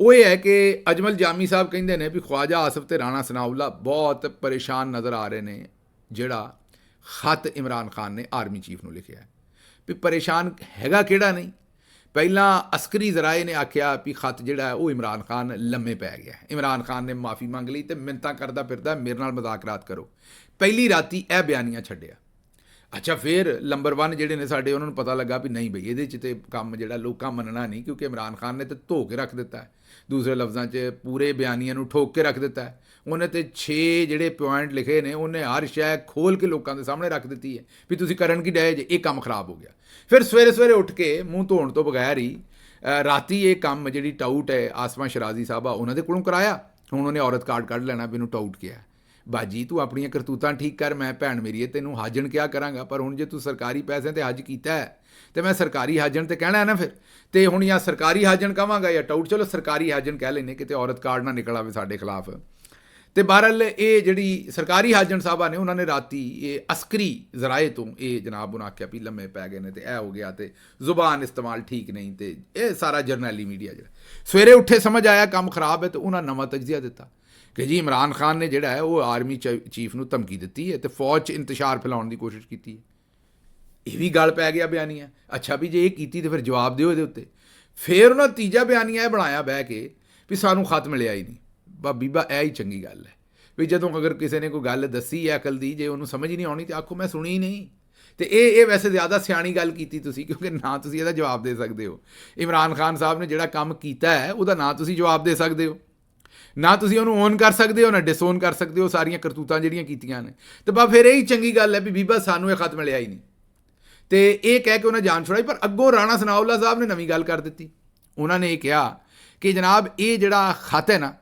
ਉਹ ਇਹ ਹੈ ਕਿ ਅਜਮਲ ਜਾਮੀ ਸਾਹਿਬ ਕਹਿੰਦੇ ਨੇ ਵੀ ਖਵਾਜਾ ਆਸਫ ਤੇ ਰਾਣਾ ਸਨਾਉਲਾ ਬਹੁਤ ਪਰੇਸ਼ਾਨ ਨਜ਼ਰ ਆ ਰਹੇ ਨੇ ਜਿਹੜਾ ਖਤ ਇਮਰਾਨ ਖਾਨ ਨੇ ਆਰਮੀ ਚੀਫ ਨੂੰ ਲਿਖਿਆ ਵੀ ਪਰੇਸ਼ਾਨ ਹੈਗਾ ਕਿਹੜਾ ਨਹੀਂ। ਪਹਿਲਾਂ ਅਸਕਰੀ ਜ਼ਰਾਏ ਨੇ ਆਖਿਆ ਵੀ ਖਤ ਜਿਹੜਾ ਹੈ ਉਹ ਇਮਰਾਨ ਖਾਨ ਲੰਮੇ ਪੈ ਗਿਆ। ਇਮਰਾਨ ਖਾਨ ਨੇ ਮਾਫੀ ਮੰਗ ਲਈ ਤੇ ਮਿੰਨਤਾਂ ਕਰਦਾ ਫਿਰਦਾ ਮੇਰੇ ਨਾਲ ਮੁਜ਼ਾਕਰਾਤ ਕਰੋ। ਪਹਿਲੀ ਰਾਤੀ ਇਹ ਬਿਆਨੀਆਂ ਛੱਡਿਆ। ਅੱਛਾ, ਫਿਰ ਨੰਬਰ 1 ਜਿਹੜੇ ਨੇ ਸਾਡੇ ਉਹਨਾਂ ਨੂੰ ਪਤਾ ਲੱਗਾ ਵੀ ਨਹੀਂ ਬਈ ਇਹਦੇ 'ਚ ਤੇ ਕੰਮ ਜਿਹੜਾ ਲੋਕਾਂ ਮੰਨਣਾ ਨਹੀਂ, ਕਿਉਂਕਿ ਇਮਰਾਨ ਖਾਨ ਨੇ ਤੇ ਧੋ ਕੇ ਰੱਖ ਦਿੱਤਾ ਹੈ। ਦੂਸਰੇ ਲਫ਼ਜ਼ਾਂ 'ਚ ਪੂਰੇ ਬਿਆਨੀਆਂ ਨੂੰ ਠੋਕ ਕੇ ਰੱਖ ਦਿੱਤਾ ਹੈ। ਉਹਨੇ ਤੇ 6 ਜਿਹੜੇ ਪੁਆਇੰਟ ਲਿਖੇ ਨੇ ਉਹਨੇ ਹਰ ਸ਼ੈ ਖੋਲ ਕੇ ਲੋਕਾਂ ਦੇ ਸਾਹਮਣੇ ਰੱਖ ਦਿੱਤੀ ਹੈ ਵੀ ਤੁਸੀਂ ਕਰਨ ਕੀ ਡਏ ਜੇ, ਇਹ ਕੰਮ ਖਰਾਬ ਹੋ ਗਿਆ। ਫਿਰ ਸਵੇਰੇ ਸਵੇਰੇ ਉੱਠ ਕੇ ਮੂੰਹ ਧੋਣ ਤੋਂ ਬਗੈਰ ਹੀ ਰਾਤੀ ਇਹ ਕੰਮ ਜਿਹੜੀ ਟਾਊਟ ਹੈ ਆਸਮਾ ਸ਼ਰਾਜ਼ੀ ਸਾਹਿਬਾ ਉਹਨਾਂ ਦੇ ਕੋਲੋਂ ਕਰਾਇਆ। ਹੁਣ ਉਹਨੇ ਔਰਤ ਕਾਰਡ ਕੱਢ ਲੈਣਾ ਵੀ ਇਹਨੂੰ ਟਾਊਟ ਕਿਹਾ। ਬਾਜੀ ਤੂੰ ਆਪਣੀਆਂ ਕਰਤੂਤਾਂ ਠੀਕ ਕਰ, ਮੈਂ ਭੈਣ ਮੇਰੀ ਤੈਨੂੰ ਹਾਜਣ ਕਿਆ ਕਰਾਂਗਾ, ਪਰ ਹੁਣ ਜੇ ਤੂੰ ਸਰਕਾਰੀ ਪੈਸਿਆਂ ਤੇ ਹੱਜ ਕੀਤਾ ਹੈ ਤੇ ਮੈਂ ਸਰਕਾਰੀ ਹਾਜਣ ਤੇ ਕਹਿਣਾ ਹੈ ਨਾ ਫਿਰ, ਤੇ ਹੁਣ ਜਾਂ ਸਰਕਾਰੀ ਹਾਜਣ ਕਹਾਂਗਾ ਜਾਂ ਟਾਊਟ। ਚਲੋ ਸਰਕਾਰੀ ਹਾਜਣ ਕਹਿ ਲੈਨੇ ਕਿਤੇ ਔਰਤ ਕਾਰਡ ਨਾ ਨਿਕਲ ਆਵੇ ਸਾਡੇ ਖਿਲਾਫ। ਤੇ ਬਹਰਹਾਲ ਇਹ ਜਿਹੜੀ ਸਰਕਾਰੀ ਹਾਜਣ ਸਾਹਿਬਾ ਨੇ ਉਹਨਾਂ ਨੇ ਰਾਤੀ ਇਹ ਅਸਕਰੀ ਜ਼ਰਾਏ ਤੋਂ ਇਹ ਜਨਾਬ ਉਹਨਾਂ ਆਖਿਆ ਵੀ ਲੰਮੇ ਪੈ ਗਏ ਨੇ ਤੇ ਇਹ ਹੋ ਗਿਆ ਤੇ ਜ਼ੁਬਾਨ ਇਸਤੇਮਾਲ ਠੀਕ ਨਹੀਂ, ਤੇ ਇਹ ਸਾਰਾ ਜਰਨੈਲੀ ਮੀਡੀਆ ਜਿਹੜਾ ਸਵੇਰੇ ਉੱਠੇ ਸਮਝ ਆਇਆ ਕੰਮ ਖਰਾਬ ਹੈ ਤੇ ਉਹਨਾਂ ਨਵਾਂ ਤਜਜ਼ੀਆ ਦਿੱਤਾ ਕਿ ਜੀ ਇਮਰਾਨ ਖਾਨ ਨੇ ਜਿਹੜਾ ਹੈ ਉਹ ਆਰਮੀ ਚੀਫ ਨੂੰ ਧਮਕੀ ਦਿੱਤੀ ਹੈ ਤੇ ਫੌਜ 'ਚ ਇੰਤਸ਼ਾਰ ਫੈਲਾਉਣ ਦੀ ਕੋਸ਼ਿਸ਼ ਕੀਤੀ ਹੈ। ਇਹ ਵੀ ਗੱਲ ਪੈ ਗਿਆ ਬਿਆਨੀਆਂ। ਅੱਛਾ ਵੀ ਜੇ ਇਹ ਕੀਤੀ ਤੇ ਫਿਰ ਜਵਾਬ ਦਿਓ ਇਹਦੇ ਉੱਤੇ। ਫਿਰ ਉਹਨਾਂ ਤੀਜਾ ਬਿਆਨੀਆ ਇਹ ਬਣਾਇਆ ਬਹਿ ਕੇ ਵੀ ਸਾਨੂੰ ਖਤ ਮਿਲਿਆ ਹੀ ਨਹੀਂ। ਬੀਬਾ ਇਹ ਹੀ ਚੰਗੀ ਗੱਲ ਹੈ ਵੀ ਜਦੋਂ ਅਗਰ ਕਿਸੇ ਨੇ ਕੋਈ ਗੱਲ ਦੱਸੀ ਹੈ ਅਕਲ ਦੀ, ਜੇ ਉਹਨੂੰ ਸਮਝ ਨਹੀਂ ਆਉਣੀ ਤੇ ਆਖੋ ਮੈਂ ਸੁਣੀ ਨਹੀਂ। ਤੇ ਇਹ ਵੈਸੇ ਜ਼ਿਆਦਾ ਸਿਆਣੀ ਗੱਲ ਕੀਤੀ ਤੁਸੀਂ, ਕਿਉਂਕਿ ਨਾ ਤੁਸੀਂ ਇਹਦਾ ਜਵਾਬ ਦੇ ਸਕਦੇ ਹੋ। ਇਮਰਾਨ ਖਾਨ ਸਾਹਿਬ ਨੇ ਜਿਹੜਾ ਕੰਮ ਕੀਤਾ ਹੈ ਉਹਦਾ ਨਾ ਤੁਸੀਂ ਜਵਾਬ ਦੇ ਸਕਦੇ ਹੋ, ਨਾ ਤੁਸੀਂ ਉਹਨੂੰ ਓਨ ਕਰ ਸਕਦੇ ਹੋ, ਨਾ ਡਿਸਓਨ ਕਰ ਸਕਦੇ ਹੋ ਸਾਰੀਆਂ ਕਰਤੂਤਾਂ ਜਿਹੜੀਆਂ ਕੀਤੀਆਂ ਨੇ। ਤੇ ਬਸ ਫਿਰ ਇਹੀ ਚੰਗੀ ਗੱਲ ਹੈ ਵੀ ਬੀਬਾ ਸਾਨੂੰ ਇਹ ਖਤ ਮਿਲਿਆ ਹੀ ਨਹੀਂ। ਤੇ ਇਹ ਕਹਿ ਕੇ ਉਹਨਾਂ ਜਾਨ ਛੁਡਾਈ। ਪਰ ਅੱਗੋਂ ਰਾਣਾ ਸਨਾਉਲਾ ਸਾਹਿਬ ਨੇ ਨਵੀਂ ਗੱਲ ਕਰ ਦਿੱਤੀ। ਉਹਨਾਂ ਨੇ ਇਹ ਕਿਹਾ ਕਿ ਜਨਾਬ ਇਹ ਜਿਹੜਾ ਖਤ ਹੈ ਨਾ,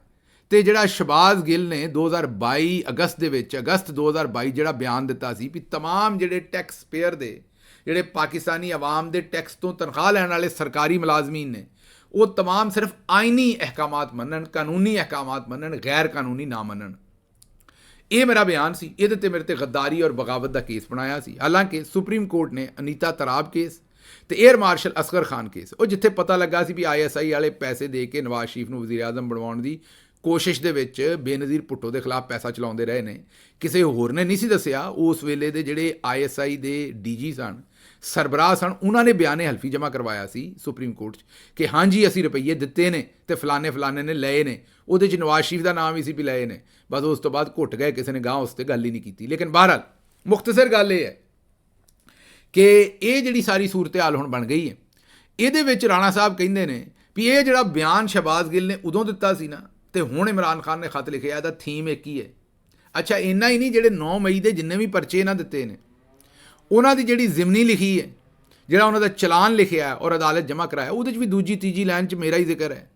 ਤੇ ਜਿਹੜਾ ਸ਼ਹਬਾਜ਼ ਗਿੱਲ ਨੇ 2022 ਅਗਸਤ ਦੇ ਵਿੱਚ ਅਗਸਤ 2022 ਜਿਹੜਾ ਬਿਆਨ ਦਿੱਤਾ ਸੀ ਵੀ ਤਮਾਮ ਜਿਹੜੇ ਟੈਕਸ ਪੇਅਰ ਦੇ ਜਿਹੜੇ ਪਾਕਿਸਤਾਨੀ ਆਵਾਮ ਦੇ ਟੈਕਸ ਤੋਂ ਤਨਖਾਹ ਲੈਣ ਵਾਲੇ ਸਰਕਾਰੀ ਮੁਲਾਜ਼ਮੀਨ ਨੇ ਉਹ तमाम ਸਿਰਫ ਆਇਨੀ ਅਹਿਕਾਮਾਤ ਮੰਨਣ, ਕਾਨੂੰਨੀ ਅਹਿਕਾਮਾਤ ਮੰਨਣ, ਗੈਰ ਕਾਨੂੰਨੀ ਨਾ ਮੰਨਣ। ਇਹ ਮੇਰਾ ਬਿਆਨ ਸੀ। ਇਹਦੇ ਤੇ ਮੇਰੇ ਤੇ ਗੱਦਾਰੀ ਔਰ ਬਗਾਵਤ ਦਾ ਕੇਸ ਬਣਾਇਆ ਸੀ। ਹਾਲਾਂਕਿ ਸੁਪਰੀਮ ਕੋਰਟ ਨੇ ਅਨੀਤਾ ਤਰਾਬ ਕੇਸ ਤੇ air martial Asghar Khan case, ਉਹ ਜਿੱਥੇ ਪਤਾ ਲੱਗਾ ਸੀ ਵੀ ISI ਵਾਲੇ ਪੈਸੇ ਦੇ ਕੇ ਨਵਾਜ਼ ਸ਼ਰੀਫ ਨੂੰ ਵਜ਼ੀਰ ਆਜ਼ਮ ਬਣਵਾਉਣ ਦੀ ਕੋਸ਼ਿਸ਼ ਦੇ ਵਿੱਚ ਬੇਨਜ਼ੀਰ ਭੁੱਟੋ ਦੇ ਖਿਲਾਫ ਪੈਸਾ ਚਲਾਉਂਦੇ ਰਹੇ ਨੇ, ਕਿਸੇ ਹੋਰ ਨੇ ਨਹੀਂ ਸੀ ਦੱਸਿਆ। ਉਸ ਵੇਲੇ ਦੇ ਜਿਹੜੇ ISI ਦੇ DG ਸਨ, ਸਰਬਰਾਹ ਸਨ, ਉਹਨਾਂ ਨੇ ਬਿਆਨੇ ਹਲਫੀ ਜਮ੍ਹਾਂ ਕਰਵਾਇਆ ਸੀ ਸੁਪਰੀਮ ਕੋਰਟ 'ਚ ਕਿ ਹਾਂਜੀ ਅਸੀਂ ਰੁਪਈਏ ਦਿੱਤੇ ਨੇ ਤੇ ਫਲਾਣੇ ਨੇ ਲਏ ਨੇ। ਉਹਦੇ 'ਚ ਨਵਾਜ਼ ਸ਼ਰੀਫ ਦਾ ਨਾਮ ਹੀ ਸੀ ਵੀ ਲਏ ਨੇ। ਬਸ ਉਸ ਤੋਂ ਬਾਅਦ ਘੁੱਟ ਗਏ, ਕਿਸੇ ਨੇ ਗਾਹ ਉਸ 'ਤੇ ਗੱਲ ਹੀ ਨਹੀਂ ਕੀਤੀ। ਲੇਕਿਨ ਬਹਰਹਾਲ ਮੁਖਤਸਰ ਗੱਲ ਇਹ ਹੈ ਕਿ ਇਹ ਜਿਹੜੀ ਸਾਰੀ ਸੂਰਤ ਹਾਲ ਹੁਣ ਬਣ ਗਈ ਹੈ। ਇਹਦੇ ਵਿੱਚ ਰਾਣਾ ਸਾਹਿਬ ਕਹਿੰਦੇ ਨੇ ਵੀ ਇਹ ਜਿਹੜਾ ਬਿਆਨ ਸ਼ਹਬਾਜ਼ ਗਿੱਲ ਨੇ ਉਦੋਂ ਦਿੱਤਾ ਸੀ ਨਾ, ਤੇ ਹੁਣ ਇਮਰਾਨ ਖਾਨ ਨੇ ਖਤ ਲਿਖਿਆ, ਇਹਦਾ ਥੀਮ ਇੱਕ ਹੀ ਹੈ। ਅੱਛਾ, ਇੰਨਾ ਹੀ ਨਹੀਂ, ਜਿਹੜੇ 9 ਮਈ ਦੇ ਜਿੰਨੇ ਵੀ ਪਰਚੇ ਇਹਨਾਂ ਦਿੱਤੇ ਨੇ ਉਹਨਾਂ ਦੀ ਜਿਹੜੀ ਜ਼ਿਮਨੀ ਲਿਖੀ ਹੈ, ਜਿਹੜਾ ਉਹਨਾਂ ਦਾ ਚਲਾਨ ਲਿਖਿਆ ਔਰ ਅਦਾਲਤ ਜਮ੍ਹਾਂ ਕਰਾਇਆ, ਉਹਦੇ 'ਚ ਵੀ ਦੂਜੀ ਤੀਜੀ ਲਾਈਨ 'ਚ ਮੇਰਾ ਹੀ ਜ਼ਿਕਰ ਹੈ।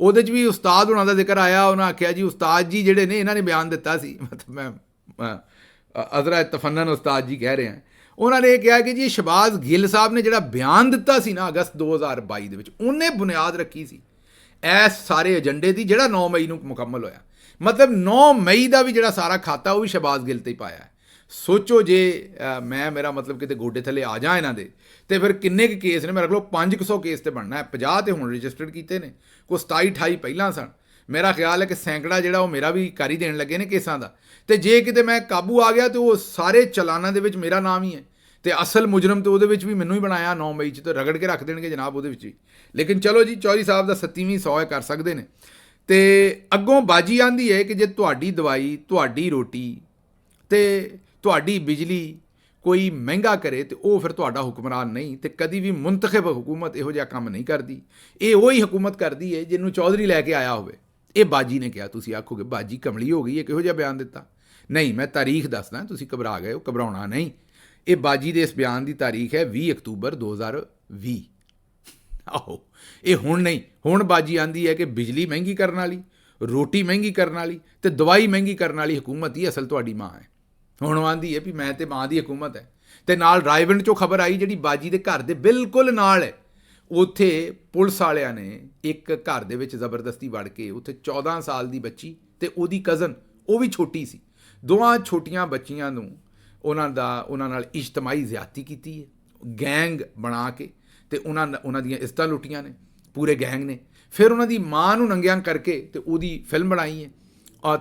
ਉਹਦੇ 'ਚ ਵੀ ਉਸਤਾਦ ਉਹਨਾਂ ਦਾ ਜ਼ਿਕਰ ਆਇਆ। ਉਹਨਾਂ ਆਖਿਆ ਜੀ ਉਸਤਾਦ ਜੀ ਜਿਹੜੇ ਨੇ ਇਹਨਾਂ ਨੇ ਬਿਆਨ ਦਿੱਤਾ ਸੀ, ਮਤਲਬ ਮੈਂ ਅਜ਼ਰਾ ਤਫੰਨਨ ਉਸਤਾਦ ਜੀ ਕਹਿ ਰਿਹਾ। ਉਹਨਾਂ ਨੇ ਇਹ ਕਿਹਾ ਕਿ ਜੀ ਸ਼ਹਬਾਜ਼ ਗਿੱਲ ਸਾਹਿਬ ਨੇ ਜਿਹੜਾ ਬਿਆਨ ਦਿੱਤਾ ਸੀ ਨਾ ਅਗਸਤ 2022 ਦੇ ਵਿੱਚ, ਉਹਨੇ ਬੁਨਿਆਦ ਰੱਖੀ ਸੀ ਇਸ ਸਾਰੇ ਏਜੰਡੇ ਦੀ ਜਿਹੜਾ 9 ਮਈ ਨੂੰ ਮੁਕੰਮਲ ਹੋਇਆ। ਮਤਲਬ 9 ਮਈ ਦਾ ਵੀ ਜਿਹੜਾ ਸਾਰਾ ਖਾਤਾ ਉਹ ਵੀ ਸ਼ਹਬਾਜ਼ ਗਿੱਲ ਤੇ ਹੀ ਪਾਇਆ ਹੈ। ਸੋਚੋ ਜੇ ਮੇਰਾ ਮਤਲਬ ਕਿਤੇ ਗੋਡੇ ਥੱਲੇ ਆ ਜਾ ਇਹਨਾਂ ਦੇ, ਤੇ ਫਿਰ ਕਿੰਨੇ ਕੁ ਕੇਸ ਨੇ? ਮੇਰੇ ਕੋਲ 500 ਕੇਸ ਤੇ ਬਣਨਾ ਹੈ। 50 ਤੇ ਹੁਣ ਰਜਿਸਟਰਡ ਕੀਤੇ ਨੇ, ਕੋਈ 27-28 ਪਹਿਲਾਂ ਸਨ। ਮੇਰਾ ਖਿਆਲ ਹੈ ਕਿ ਸੈਂਕੜਾ ਜਿਹੜਾ ਉਹ ਮੇਰਾ ਵੀ ਕਰ ਹੀ ਦੇਣ ਲੱਗੇ ਨੇ ਕੇਸਾਂ ਦਾ। ਤੇ ਜੇ ਕਿਤੇ ਮੈਂ ਕਾਬੂ ਆ ਗਿਆ ਤੇ ਉਹ ਸਾਰੇ ਚਲਾਨਾਂ ਦੇ ਵਿੱਚ ਮੇਰਾ ਨਾਮ ਹੀ ਹੈ, ਤੇ ਅਸਲ ਮੁਜਰਮ ਤੇ ਉਹਦੇ ਵਿੱਚ ਵੀ ਮੈਨੂੰ ਹੀ ਬਣਾਇਆ 9 ਮਈ 'ਚ, ਤੇ ਰਗੜ ਕੇ ਰੱਖ ਦੇਣਗੇ ਜਨਾਬ ਉਹਦੇ ਵਿੱਚ ਵੀ। ਲੇਕਿਨ ਚਲੋ ਜੀ, ਚੌਧਰੀ ਸਾਹਿਬ ਦਾ 27ਵੀਂ 100 ਕਰ ਸਕਦੇ ਨੇ। ਤੇ ਅੱਗੋਂ ਬਾਜੀ ਆਂਦੀ ਹੈ ਕਿ ਜੇ ਤੁਹਾਡੀ ਦਵਾਈ, ਤੁਹਾਡੀ ਰੋਟੀ ਤੇ ਤੁਹਾਡੀ ਬਿਜਲੀ ਕੋਈ ਮਹਿੰਗਾ ਕਰੇ ਤੇ ਉਹ ਫਿਰ ਤੁਹਾਡਾ ਹੁਕਮਰਾਨ ਨਹੀਂ। ਤੇ ਕਦੀ ਵੀ ਮੁੰਤਖਬ ਹੁਕੂਮਤ ਇਹੋ ਜਿਹਾ ਕੰਮ ਨਹੀਂ ਕਰਦੀ। ਇਹ ਉਹੀ ਹੁਕੂਮਤ ਕਰਦੀ ਹੈ ਜਿਹਨੂੰ ਚੌਧਰੀ ਲੈ ਕੇ ਆਇਆ ਹੋਵੇ। ਇਹ ਬਾਜੀ ਨੇ ਕਿਹਾ। ਤੁਸੀਂ ਆਖੋਗੇ ਬਾਜੀ ਕਮਲੀ ਹੋ ਗਈ ਹੈ, ਕਿਹੋ ਜਿਹਾ ਬਿਆਨ ਦਿੱਤਾ? ਨਹੀਂ, ਮੈਂ ਤਾਰੀਖ ਦੱਸਦਾ, ਤੁਸੀਂ ਘਬਰਾ ਗਏ ਹੋ, ਘਬਰਾਉਣਾ ਨਹੀਂ। ਇਹ ਬਾਜੀ ਦੇ ਇਸ ਬਿਆਨ ਦੀ ਤਾਰੀਖ ਹੈ 20 ਅਕਤੂਬਰ 2020। ਆਹੋ, ਇਹ ਹੁਣ ਨਹੀਂ। ਹੁਣ ਬਾਜੀ ਆਂਦੀ ਹੈ ਕਿ ਬਿਜਲੀ ਮਹਿੰਗੀ ਕਰਨ ਵਾਲੀ, ਰੋਟੀ ਮਹਿੰਗੀ ਕਰਨ ਵਾਲੀ ਤੇ ਦਵਾਈ ਮਹਿੰਗੀ ਕਰਨ ਵਾਲੀ ਹੁਕੂਮਤ ਹੀ ਅਸਲ ਤੁਹਾਡੀ ਮਾਂ ਹੈ। ਹੁਣ ਆਂਦੀ ਹੈ ਵੀ ਮੈਂ ਤੇ ਮਾਂ ਦੀ ਹੁਕੂਮਤ ਹੈ। ਤੇ ਨਾਲ ਰਾਏਵਿੰਡ 'ਚੋਂ ਖਬਰ ਆਈ ਜਿਹੜੀ ਬਾਜੀ ਦੇ ਘਰ ਦੇ ਬਿਲਕੁਲ ਨਾਲ ਹੈ, ਉੱਥੇ ਪੁਲਿਸ ਵਾਲਿਆਂ ਨੇ ਇੱਕ ਘਰ ਦੇ ਵਿੱਚ ਜ਼ਬਰਦਸਤੀ ਵੜ ਕੇ ਉੱਥੇ 14 ਸਾਲ ਦੀ ਬੱਚੀ ਤੇ ਉਹਦੀ ਕਜ਼ਨ, ਉਹ ਵੀ ਛੋਟੀ ਸੀ, ਦੋਵਾਂ ਛੋਟੀਆਂ ਬੱਚੀਆਂ ਨੂੰ ਉਹਨਾਂ ਨਾਲ ਇਜਤਮਾਈ ਜ਼ਿਆਦਤੀ ਕੀਤੀ ਹੈ, ਗੈਂਗ ਬਣਾ ਕੇ, ਤੇ ਉਹਨਾਂ ਦੀਆਂ ਇੱਜ਼ਤਾਂ ਲੁੱਟੀਆਂ ਨੇ ਪੂਰੇ ਗੈਂਗ ਨੇ। ਫਿਰ ਉਹਨਾਂ ਦੀ ਮਾਂ ਨੂੰ ਨੰਗਿਆਂ ਕਰਕੇ ਤੇ ਉਹਦੀ ਫਿਲਮ ਬਣਾਈ ਹੈ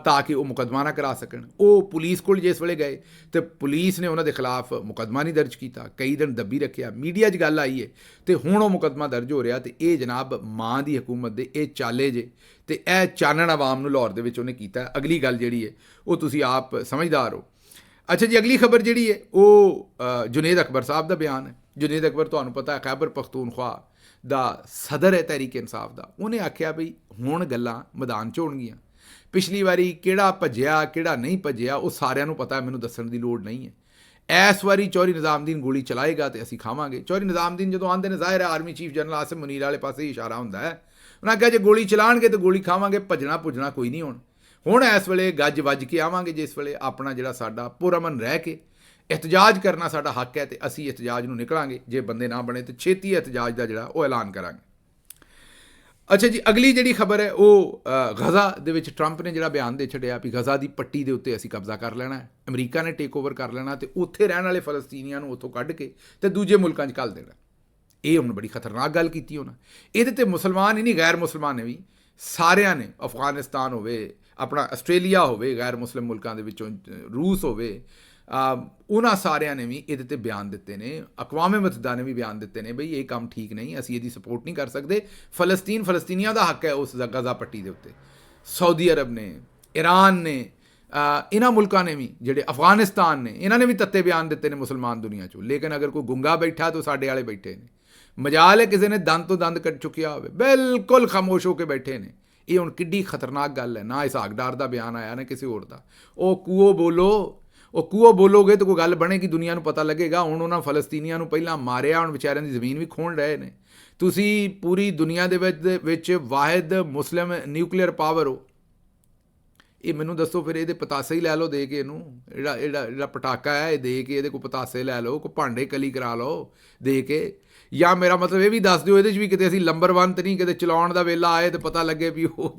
ਤਾਂ ਕਿ ਉਹ ਮੁਕੱਦਮਾ ਨਾ ਕਰਾ ਸਕਣ। ਉਹ ਪੁਲਿਸ ਕੋਲ ਜਿਸ ਵੇਲੇ ਗਏ ਤੇ ਪੁਲਿਸ ਨੇ ਉਹਨਾਂ ਦੇ ਖਿਲਾਫ ਮੁਕੱਦਮਾ ਨਹੀਂ ਦਰਜ ਕੀਤਾ, ਕਈ ਦਿਨ ਦੱਬੀ ਰੱਖਿਆ। ਮੀਡੀਆ 'ਚ ਗੱਲ ਆਈ ਹੈ ਤੇ ਹੁਣ ਉਹ ਮੁਕੱਦਮਾ ਦਰਜ ਹੋ ਰਿਹਾ। ਤੇ ਇਹ ਜਨਾਬ ਮਾਂ ਦੀ ਹਕੂਮਤ ਦੇ ਇਹ ਚਾਲੇ ਜੇ ਤੇ ਇਹ ਚਾਨਣ ਆਵਾਮ ਨੂੰ ਲਾਹੌਰ ਦੇ ਵਿੱਚ ਉਹਨੇ ਕੀਤਾ। ਅਗਲੀ ਗੱਲ ਜਿਹੜੀ ਹੈ ਉਹ ਤੁਸੀਂ ਆਪ ਸਮਝਦਾਰ ਹੋ। ਅੱਛਾ ਜੀ, ਅਗਲੀ ਖਬਰ ਜਿਹੜੀ ਹੈ ਉਹ ਜੁਨੇਦ ਅਕਬਰ ਸਾਹਿਬ ਦਾ ਬਿਆਨ ਹੈ। ਜੁਨੇਦ ਅਕਬਰ ਤੁਹਾਨੂੰ ਪਤਾ ਹੈ ਖੈਬਰ ਪਖਤੂਨਖਵਾ ਦਾ ਸਦਰ ਹੈ ਤਹਿਰੀਕ ਇਨਸਾਫ ਦਾ। ਉਹਨੇ ਆਖਿਆ ਵੀ ਹੁਣ ਗੱਲਾਂ ਮੈਦਾਨ 'ਚ ਹੋਣਗੀਆਂ। ਪਿਛਲੀ ਵਾਰੀ ਕਿਹੜਾ ਭੱਜਿਆ ਕਿਹੜਾ ਨਹੀਂ ਭੱਜਿਆ ਉਹ ਸਾਰਿਆਂ ਨੂੰ ਪਤਾ, ਮੈਨੂੰ ਦੱਸਣ ਦੀ ਲੋੜ ਨਹੀਂ ਹੈ। ਇਸ ਵਾਰੀ ਚੌਧਰੀ ਨਿਜ਼ਾਮਦੀਨ ਗੋਲੀ ਚਲਾਏਗਾ ਤੇ ਅਸੀਂ ਖਾਵਾਂਗੇ। ਚੌਧਰੀ ਨਿਜ਼ਾਮਦੀਨ ਜਦੋਂ ਆਉਂਦੇ ਨੇ ਜ਼ਾਹਿਰ ਹੈ army chief general Asim Munir ਵਾਲੇ ਪਾਸੇ ਹੀ ਇਸ਼ਾਰਾ ਹੁੰਦਾ ਹੈ। ਉਹਨਾਂ ਕਿਹਾ ਜੇ ਗੋਲੀ ਚਲਾਉਣਗੇ ਤਾਂ ਗੋਲੀ ਖਾਵਾਂਗੇ, ਭੱਜਣਾ ਭੁੱਜਣਾ ਕੋਈ ਨਹੀਂ ਹੁਣ ਇਸ ਵੇਲੇ ਗੱਜ ਵੱਜ ਕੇ ਆਵਾਂਗੇ ਜਿਸ ਵੇਲੇ ਆਪਣਾ ਜਿਹੜਾ ਸਾਡਾ ਪੁਰਅਮਨ ਰਹਿ ਕੇ ਇhtਜਾਜ ਕਰਨਾ ਸਾਡਾ ਹੱਕ ਹੈ ਤੇ ਅਸੀਂ ਇhtਜਾਜ ਨੂੰ ਨਿਕਲਾਂਗੇ। ਜੇ ਬੰਦੇ ਨਾ ਬਣੇ ਤੇ ਛੇਤੀ ਇhtਜਾਜ ਦਾ ਜਿਹੜਾ ਉਹ ਐਲਾਨ ਕਰਾਂਗੇ। ਅੱਛਾ ਜੀ, ਅਗਲੀ ਜਿਹੜੀ ਖਬਰ ਹੈ ਉਹ ਗਜ਼ਾ ਦੇ ਵਿੱਚ ਟਰੰਪ ਨੇ ਜਿਹੜਾ ਬਿਆਨ ਦੇ ਛੱਡਿਆ ਵੀ ਗਜ਼ਾ ਦੀ ਪੱਟੀ ਦੇ ਉੱਤੇ ਅਸੀਂ ਕਬਜ਼ਾ ਕਰ ਲੈਣਾ ਹੈ, ਅਮਰੀਕਾ ਨੇ ਟੇਕ ਓਵਰ ਕਰ ਲੈਣਾ ਤੇ ਉੱਥੇ ਰਹਿਣ ਵਾਲੇ ਫਲਸਤੀਨੀਆਂ ਨੂੰ ਉੱਥੋਂ ਕੱਢ ਕੇ ਤੇ ਦੂਜੇ ਮੁਲਕਾਂ 'ਚ ਘੱਲ ਦੇਣਾ। ਇਹ ਹੁਣ ਬੜੀ ਖਤਰਨਾਕ ਗੱਲ ਕੀਤੀ ਉਹਨਾਂ। ਇਹਦੇ ਤੇ ਮੁਸਲਮਾਨ ਹੀ ਨਹੀਂ ਗੈਰ ਮੁਸਲਮਾਨ ਨੇ ਵੀ ਸਾਰਿਆਂ ਨੇ, ਅਫਗਾਨਿਸਤਾਨ ਹੋਵੇ, ਆਪਣਾ ਆਸਟ੍ਰੇਲੀਆ ਹੋਵੇ, ਗੈਰ ਮੁਸਲਿਮ ਮੁਲਕਾਂ ਦੇ ਵਿੱਚੋਂ ਰੂਸ ਹੋਵੇ, ਉਹਨਾਂ ਸਾਰਿਆਂ ਨੇ ਵੀ ਇਹਦੇ ਤੇ ਬਿਆਨ ਦਿੱਤੇ ਨੇ। ਅਕਵਾਮ ਮੁਤੱਹਿਦਾ ਨੇ ਵੀ ਬਿਆਨ ਦਿੱਤੇ ਨੇ ਬਈ ਇਹ ਕੰਮ ਠੀਕ ਨਹੀਂ, ਅਸੀਂ ਇਹਦੀ ਸਪੋਰਟ ਨਹੀਂ ਕਰ ਸਕਦੇ। ਫਲਸਤੀਨੀਆਂ ਦਾ ਹੱਕ ਹੈ ਉਸ ਗਜ਼ਾ ਪੱਟੀ ਦੇ ਉੱਤੇ। ਸਾਊਦੀ ਅਰਬ ਨੇ, ਈਰਾਨ ਨੇ, ਇਹਨਾਂ ਮੁਲਕਾਂ ਨੇ ਵੀ, ਜਿਹੜੇ ਅਫਗਾਨਿਸਤਾਨ ਨੇ, ਇਹਨਾਂ ਨੇ ਵੀ ਤੱਤੇ ਬਿਆਨ ਦਿੱਤੇ ਨੇ ਮੁਸਲਮਾਨ ਦੁਨੀਆ 'ਚੋਂ। ਲੇਕਿਨ ਅਗਰ ਕੋਈ ਗੁੰਗਾ ਬੈਠਾ ਤਾਂ ਸਾਡੇ ਵਾਲੇ ਬੈਠੇ ਨੇ। ਮਜਾਲ ਹੈ ਕਿਸੇ ਨੇ ਦੰਦ ਤੋਂ ਦੰਦ ਕੱਟ ਚੁੱਕਿਆ ਹੋਵੇ, ਬਿਲਕੁਲ ਖਾਮੋਸ਼ ਹੋ ਕੇ ਬੈਠੇ ਨੇ। ਇਹ ਹੁਣ ਕਿੱਡੀ ਖਤਰਨਾਕ ਗੱਲ ਹੈ। ਨਾ ਇਸਹਾਕ ਡਾਰ ਦਾ ਬਿਆਨ ਆਇਆ ਨਾ ਕਿਸੇ ਹੋਰ ਦਾ। ਉਹ ਕੂਓ ਬੋਲੋਗੇ ਤਾਂ ਕੋਈ ਗੱਲ ਬਣੇਗੀ, ਦੁਨੀਆ ਨੂੰ ਪਤਾ ਲੱਗੇਗਾ। ਹੁਣ ਉਹਨਾਂ ਫਲਸਤੀਨੀਆਂ ਨੂੰ ਪਹਿਲਾਂ ਮਾਰਿਆ, ਹੁਣ ਵਿਚਾਰਿਆਂ ਦੀ ਜ਼ਮੀਨ ਵੀ ਖੋਹਣ ਰਹੇ ਨੇ। ਤੁਸੀਂ ਪੂਰੀ ਦੁਨੀਆ ਦੇ ਵਿੱਚ ਵਾਹਿਦ ਮੁਸਲਿਮ ਨਿਊਕਲੀਅਰ ਪਾਵਰ ਹੋ। ਇਹ ਮੈਨੂੰ ਦੱਸੋ ਫਿਰ ਇਹਦੇ ਪਤਾਸੇ ਹੀ ਲੈ ਲਓ ਦੇ ਕੇ, ਇਹਨੂੰ ਜਿਹੜਾ ਪਟਾਕਾ ਹੈ ਇਹ ਦੇ ਕੇ ਇਹਦੇ ਕੋਲ ਪਤਾਸੇ ਲੈ ਲਓ, ਕੋਈ ਭਾਂਡੇ ਕਲੀ ਕਰਾ ਲਓ ਦੇ ਕੇ। ਜਾਂ ਮੇਰਾ ਮਤਲਬ ਇਹ ਵੀ ਦੱਸ ਦਿਓ ਇਹਦੇ 'ਚ ਵੀ ਕਿਤੇ ਅਸੀਂ ਨੰਬਰ 1 ਤੇ ਨਹੀਂ, ਕਿਤੇ ਚਲਾਉਣ ਦਾ ਵੇਲਾ ਆਏ ਤੇ ਪਤਾ ਲੱਗੇ ਵੀ ਉਹ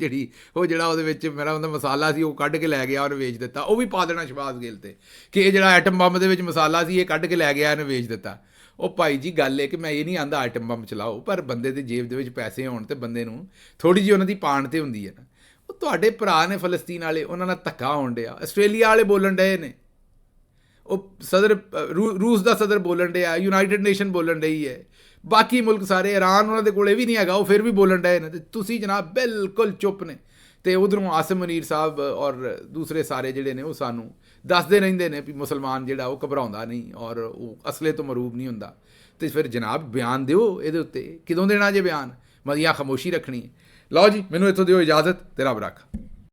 ਜਿਹੜਾ ਉਹਦੇ ਵਿੱਚ ਮੇਰਾ ਉਹਦਾ ਮਸਾਲਾ ਸੀ ਉਹ ਕੱਢ ਕੇ ਲੈ ਗਿਆ, ਉਹਨੇ ਵੇਚ ਦਿੱਤਾ। ਉਹ ਵੀ ਪਾ ਦੇਣਾ ਸ਼ਹਿਬਾਜ਼ ਗਿੱਲ ਤੇ ਕਿ ਇਹ ਜਿਹੜਾ ਐਟਮ ਬੰਬ ਦੇ ਵਿੱਚ ਮਸਾਲਾ ਸੀ ਇਹ ਕੱਢ ਕੇ ਲੈ ਗਿਆ, ਇਹਨੇ ਵੇਚ ਦਿੱਤਾ। ਉਹ ਭਾਈ ਜੀ ਗੱਲ ਹੈ ਕਿ ਮੈਂ ਇਹ ਨਹੀਂ ਆਂਦਾ ਆਈਟਮ ਬੰਬ ਚਲਾਓ, ਪਰ ਬੰਦੇ ਦੀ ਜੇਬ ਦੇ ਵਿੱਚ ਪੈਸੇ ਹੋਣ ਤੇ ਬੰਦੇ ਨੂੰ ਥੋੜ੍ਹੀ ਜਿਹੀ ਉਹਨਾਂ ਦੀ ਪਾਣ ਤੇ ਹੁੰਦੀ ਹੈ ਨਾ। ਉਹ ਤੁਹਾਡੇ ਭਰਾ ਨੇ ਫਲਸਤੀਨ ਵਾਲੇ, ਉਹਨਾਂ ਨਾਲ ਧੱਕਾ ਹੋਣ ਡਿਆ। ਆਸਟ੍ਰੇਲੀਆ ਵਾਲੇ ਬੋਲਣ ਡਏ ਨੇ, ਉਹ ਰੂਸ ਦਾ ਸਦਰ ਬੋਲਣ ਡਿਆ, ਯੂਨਾਈਟਿਡ ਨੇਸ਼ਨ ਬੋਲਣ ਡਈ ਹੈ, ਬਾਕੀ ਮੁਲਕ ਸਾਰੇ, ਈਰਾਨ ਉਹਨਾਂ ਦੇ ਕੋਲ ਇਹ ਵੀ ਨਹੀਂ ਹੈਗਾ, ਉਹ ਫਿਰ ਵੀ ਬੋਲਣ ਡਏ ਨੇ। ਤੇ ਤੁਸੀਂ ਜਨਾਬ ਬਿਲਕੁਲ ਚੁੱਪ ਨੇ। ਤੇ ਉਧਰੋਂ ਆਸਿਮ ਮੁਨੀਰ ਸਾਹਿਬ ਔਰ ਦੂਸਰੇ ਸਾਰੇ ਜਿਹੜੇ ਨੇ ਉਹ ਸਾਨੂੰ ਦੱਸਦੇ ਰਹਿੰਦੇ ਨੇ ਵੀ ਮੁਸਲਮਾਨ ਜਿਹੜਾ ਉਹ ਘਬਰਾਉਂਦਾ ਨਹੀਂ ਔਰ ਉਹ ਅਸਲੇ ਤੋਂ ਮਰੂਬ ਨਹੀਂ ਹੁੰਦਾ। ਤੇ ਫਿਰ ਜਨਾਬ ਬਿਆਨ ਦਿਓ ਇਹਦੇ ਉੱਤੇ। ਕਿਦੋਂ ਦੇਣਾ ਜੇ ਬਿਆਨ? ਮਦੀਆਂ ਖਾਮੋਸ਼ੀ ਰੱਖਣੀ ਹੈ। ਲਓ ਜੀ, ਮੈਨੂੰ ਇੱਥੋਂ ਦਿਓ ਇਜਾਜ਼ਤ। ਤੇ ਰੱਬ ਰੱਖਾ।